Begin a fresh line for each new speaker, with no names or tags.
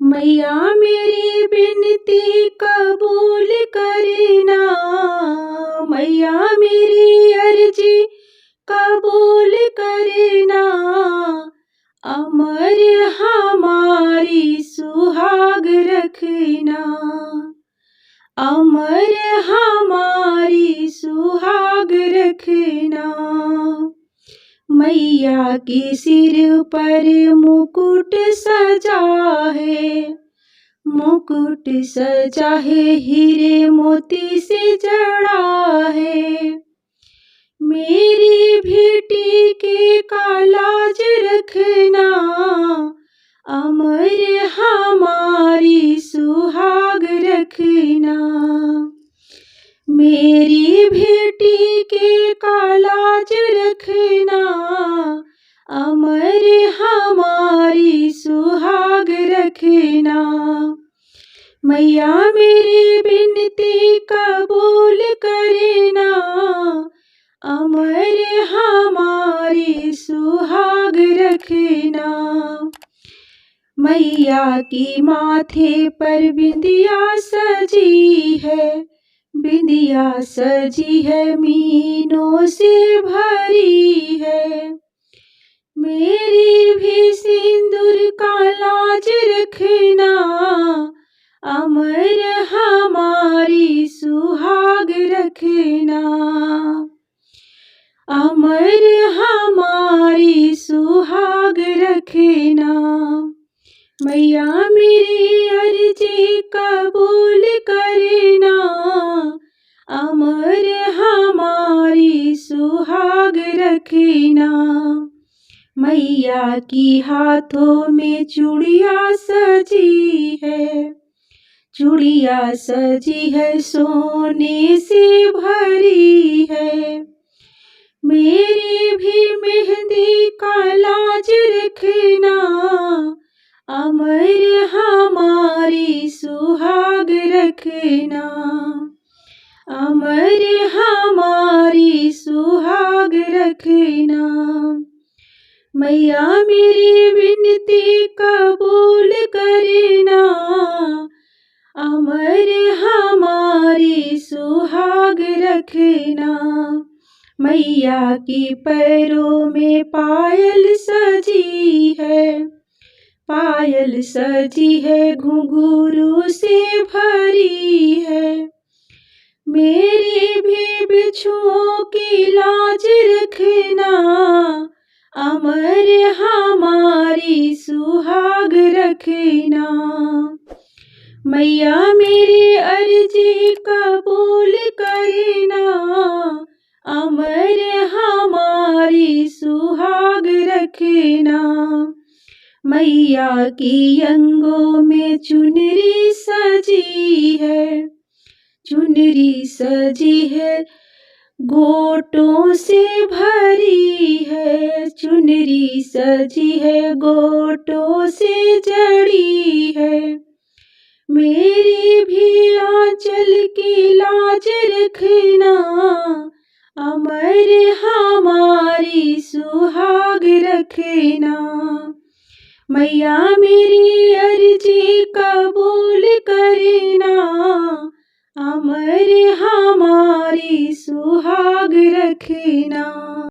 मैया मेरी बिनती कबूल करना, मैया मेरी अर्जी कबूल करना, अमर हमारी सुहाग रखना, अमर हमारी सुहाग रखना। मैया के सिर पर मुकुट सजा है, मुकुट सजा है, हीरे मोती से जड़ा है। मेरी बेटी के कालाज रखना, अमर हमारी सुहाग रखना। मेरी बेटी के कालाज रखना, अमर हमारी सुहाग रखना। मैया मेरी बिनती कबूल करना, अमर हमारी सुहाग रखना। मैया की माथे पर बिंदिया सजी है, बिंदिया सजी है, मीनों से भरी है। मेरी भी सिंदूर का लाज रखना, अमर हमारी सुहाग रखना, अमर हमारी सुहाग रखना। मैया मेरी अर्जी कबूल करना, अमर हमारी सुहाग रखना। मैया की हाथों में चूड़िया सजी है, चूड़िया सजी है, सोने से भरी है। मेरी भी मेहंदी का लाज रखना, अमर हमारी सुहाग रखना, अमर हमारी सुहाग रखना। मैया मेरी विनती कबूल करना, अमर हमारी सुहाग रखना। मैया की पैरों में पायल सजी है, पायल सजी है, घुंघरू से भरी है। मेरी भी बिच्छुओं की लाज रखना, अमर हमारी सुहाग रखना। मैया मेरी अर्जी कबूल करना, अमर हमारी सुहाग रखना। मैया की अंगों में चुनरी सजी है, चुनरी सजी है, गोटों से भरी है। चुनरी सजी है, गोटों से जड़ी है। मेरी भी आंचल की लाज रखना, अमर हमारी सुहाग रखना। मैया मेरी अर्जी कबूल करना, अमर हमारी सुहाग रखना।